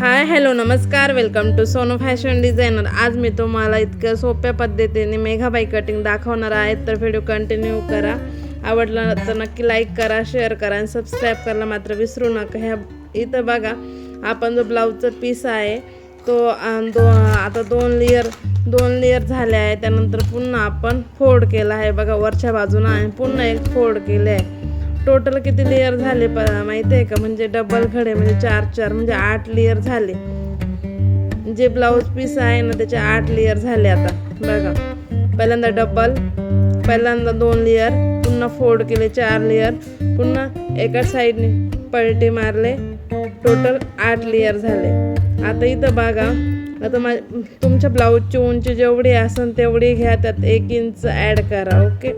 हाय hello नमस्कार, welcome to Sonu fashion designer. आज मी तुम्हाला इतक्या सोप्या पद्धतीने मेघाबाई कटिंग दाखवणार आहे, तर व्हिडिओ कंटिन्यू करा. आवडला तर नक्की लाईक करा, शेअर करा आणि सबस्क्राईब करायला मात्र विसरू नका. ह्या इथं बघा, आपण जो ब्लाऊजचा पीस आहे तो आता दोन लेअर झाले आहे. त्यानंतर पुन्हा आपण फोल्ड केला आहे बघा वरच्या बाजूनं आणि पुन्हा एक फोल्ड केले आहे. टोटल किती लेअर झाले माहिती आहे का? म्हणजे डबल खडे म्हणजे 4 म्हणजे 8 लेअर झाले. जे ब्लाऊज पीस आहे ना त्याचे 8 लेअर झाले. आता बघा, पहिल्यांदा 2 लेअर, पुन्हा फोल्ड केले 4 लेअर, पुन्हा एका साईडने पलटी मारले, टोटल 8 लेअर झाले. आता इथं बघा, आता तुमच्या ब्लाऊजची उंची जेवढी असेल तेवढी घ्या, त्यात 1 इंच ॲड करा. ओके,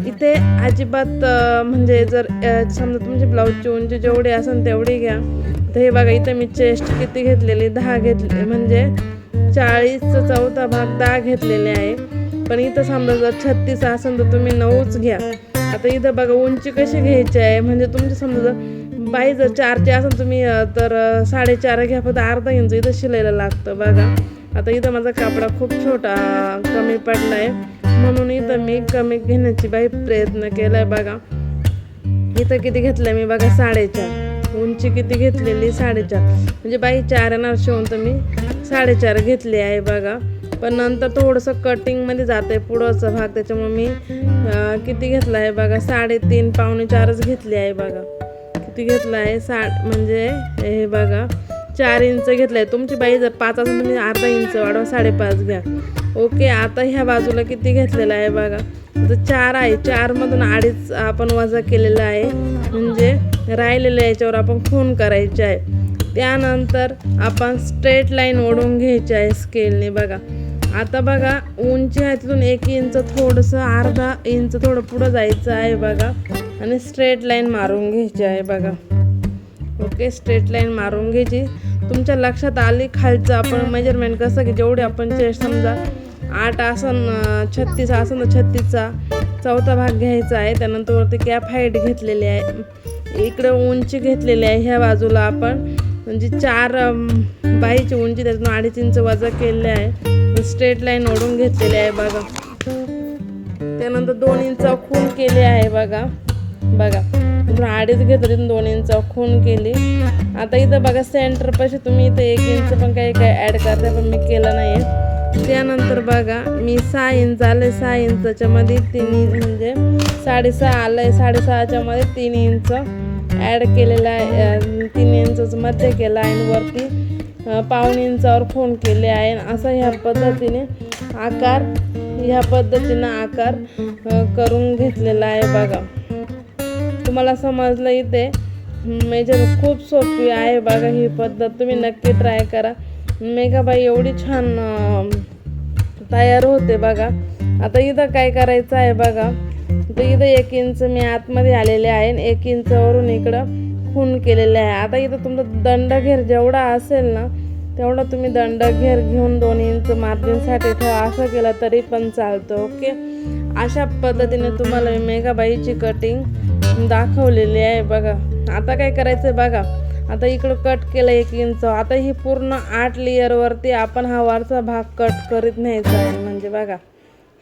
इथे अजिबात म्हणजे जर समजा तुमची ब्लाऊजची उंची जेवढी असेल तेवढी घ्या. तर हे बघा, इथं मी चेस्ट किती घेतलेली, 10 घेतले, म्हणजे 40चा चौथा भाग 10 घेतलेले आहे. पण इथं समजा जर 36 असेल तर तुम्ही 9च घ्या. आता इथं बघा उंची कशी घ्यायची आहे, म्हणजे तुमची समजा जर बाई जर 4ची असेल तुम्ही तर 4.5 घ्या, फक्त अर्धा इंच इथं शिलायला लागतं. बघा, आता इथं माझा कापडा खूप छोटा कमी पडला आहे, म्हणून इथं मी कमी घेण्याची प्रयत्न केला आहे. बघा इथं किती घेतलं मी, बघा 4.5, उंची किती घेतलेली 4.5, म्हणजे बाई 4 येणार शिवून तर मी 4.5 घेतली आहे. बघा, पण नंतर थोडंसं कटिंगमध्ये जातं आहे पुढंचा भाग, त्याच्यामुळे मी किती घेतला आहे बघा, 3.5 पावणे 4च घेतली आहे. बघा किती घेतलं आहे, म्हणजे हे बघा 4 इंच घेतलं आहे. तुमची बाई जर 5 असेल तुम्ही अर्धा इंच वाढवा, 5.5 घ्या. ओके, आता ह्या बाजूला किती घेतलेलं आहे बघा, तर 4 आहे. 4मधून 2.5 आपण वजा केलेला आहे, म्हणजे राहिलेल्या याच्यावर आपण खून करायचे आहे. त्यानंतर आपण स्ट्रेट लाईन ओढून घ्यायची आहे स्केलने. बघा आता बघा, उंची आहे तिथून 1 इंच थोडंसं, अर्धा इंच थोडं पुढं जायचं आहे. बघा, आणि स्ट्रेट लाईन मारून घ्यायची आहे. बघा ओके, स्ट्रेट लाईन मारून घ्यायची. तुमच्या लक्षात आली खालचं आपण मेजरमेंट कसं की जेवढे आपण चेस्ट समजा 8 आसन 36 आसन तर 36चा चौथा भाग घ्यायचा आहे. त्यानंतर वरती कॅप हाईट घेतलेली आहे, इकडं उंची घेतलेली आहे. ह्या बाजूला आपण म्हणजे 4 बाईची उंची त्यातून 2.5 इंच वजा केले आहे, स्ट्रेट लाईन ओढून घेतलेली आहे. बघा, त्यानंतर 2 इंच खून केले आहे. बघा 2.5 घेतलं, तिथून 2 इंच खून केली. आता इथं बघा सेंटर पाशी तुम्ही इथं 1 इंच पण काही ॲड करता, पण मी केलं नाही आहे. त्यानंतर बघा मी 6 इंच आले, 6 इंचाच्या मध्ये 3 म्हणजे 6.5 आलं आहे. 6.5च्या मध्ये 3 इंच ॲड केलेला आहे, 3 इंचच मध्ये केला आहे आणि वरती पाऊण इंचावर खून केले आहे. असं ह्या पद्धतीने आकार करून घेतलेला आहे. बघा तुम्हाला समजलं, इथे मेजर खूप सोपी आहे. बघा ही पद्धत तुम्ही नक्की ट्राय करा. मेघाबाई एवढी छान तयार होते. बघा आता इथं काय करायचं आहे, बघा तर इथं 1 इंच मी आतमध्ये आलेले आहे आणि 1 इंचावरून इकडं खून केलेले आहे. आता इथं तुमचा दंडघेर जेवढा असेल ना तेवढा तुम्ही दंडघेर घेऊन 2 इंच मार्जिनसाठी ठेवा. असं केलं तरी पण चालतं. ओके, अशा पद्धतीने तुम्हाला मी मेघाबाईची कटिंग दाखवलेली आहे. बघा आता काय करायचं आहे, बघा आता इकडं कट केलं 1 इंच. आता ही पूर्ण 8 लेअरवरती आपण हा वरचा भाग कट करीत न्यायचा आहे. म्हणजे बघा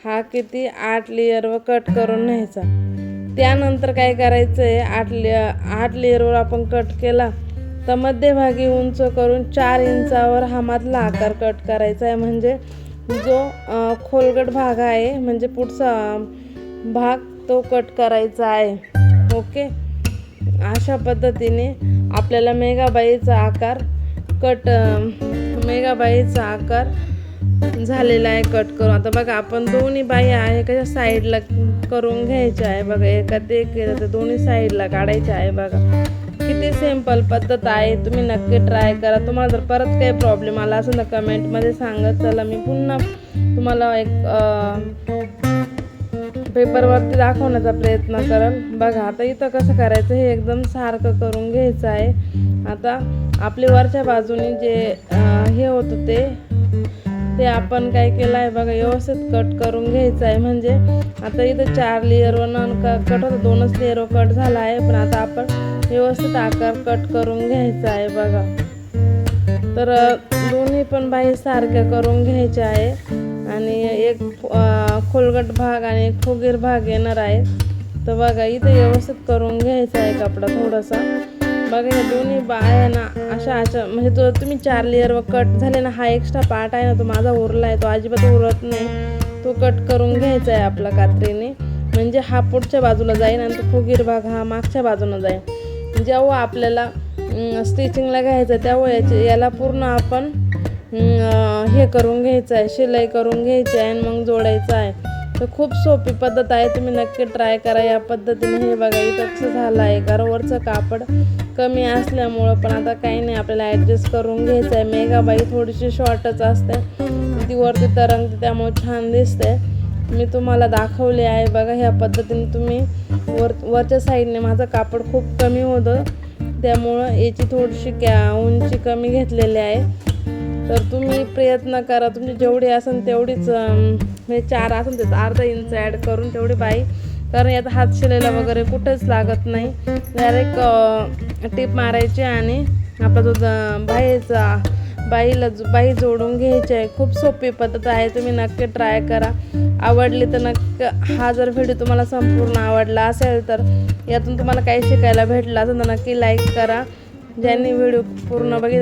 हा किती 8 लेअरवर कट करून न्यायचा. त्यानंतर काय करायचं आहे, 8 लेअरवर आपण कट केला तर मध्यभागी उंच करून 4 इंचावर हा मधला आकार कट करायचा आहे. म्हणजे जो खोलगट भाग आहे म्हणजे पुढचा भाग तो कट करायचा आहे. ओके, अशा पद्धतीने आपल्याला मेघाबाईचा आकार झालेला आहे कट करून. आता बघा आपण दोन्ही बाई आहे कशा साईडला करून घ्यायच्या आहे. बघा एका ते केलं तर दोन्ही साईडला काढायच्या आहे. बघा किती सिंपल पद्धत आहे, तुम्ही नक्की ट्राय करा. तुम्हाला जर परत काही प्रॉब्लेम आला असेल तर कमेंटमध्ये सांगत चला, मी पुन्हा तुम्हाला एक पेपरवरती दाखवण्याचा प्रयत्न करेल. बघा आता इथं कसं करायचं, हे एकदम सारखं करून घ्यायचं आहे. आता आपल्या वरच्या बाजूने जे हे होतं ते आपण काय केलं आहे बघा, व्यवस्थित कट करून घ्यायचं आहे. म्हणजे आता इथं 4 लेअरवर कट होतं, 2च लेअरवर कट झाला आहे, पण आता आपण व्यवस्थित आकार कट करून घ्यायचा आहे. बघा तर दोन्ही पण बाही सारख्या करून घ्यायच्या आहे आणि एक खोलगट भाग आणि एक फुगीर भाग येणार आहे. तर बघा इथे व्यवस्थित करून घ्यायचा आहे कपडा थोडासा. बघा हे दोन्ही बाह्या ना अशा म्हणजे तो तुम्ही 4 लेअर व कट झाले ना, हा एक्स्ट्रा पार्ट आहे ना तो माझा उरला आहे, तो अजिबात उरत नाही. तो कट करून घ्यायचा आहे आपला कात्रीने, म्हणजे हा पुढच्या बाजूला जाईल आणि तो फुगीर भाग हा मागच्या बाजूला जाईल. जेव्हा आपल्याला स्टिचिंगला घ्यायचं तेव्हा याला पूर्ण आपण हे करून घ्यायचं आहे, शिलाई करून घ्यायची आहे आणि मग जोडायचं आहे. तर खूप सोपी पद्धत आहे, तुम्ही नक्की ट्राय करा या पद्धतीने. हे बघा इथं कसं झालं आहे, कारण वरचं कापड कमी असल्यामुळं, पण आता काही नाही, आपल्याला ॲडजस्ट करून घ्यायचं आहे. मेघाबाई थोडीशी शॉर्टच असते, ती वरती तरंगते त्यामुळे छान दिसते. मी तुम्हाला दाखवले आहे बघा ह्या पद्धतीने. तुम्ही वरच्या साईडने माझं कापड खूप कमी होतं त्यामुळं याची थोडीशी उंची कमी घेतलेली आहे. तर तुम्ही प्रयत्न करा, तुमची जेवढी असेल तेवढीच, म्हणजे 4 असेल तर अर्धा इंच ॲड करून तेवढी बाई, कारण यात हात शिलायला वगैरे कुठेच लागत नाही. डायरेक्ट टीप मारायची आणि आपला जो बाई जोडून घ्यायची आहे. खूप सोपी पद्धत आहे, तुम्ही नक्की ट्राय करा. आवडली तर नक्की, हा जर व्हिडिओ तुम्हाला संपूर्ण आवडला असेल तर यातून तुम्हाला काही शिकायला भेटलं असेल तर नक्की लाईक करा. ज्यांनी व्हिडिओ पूर्ण बघितला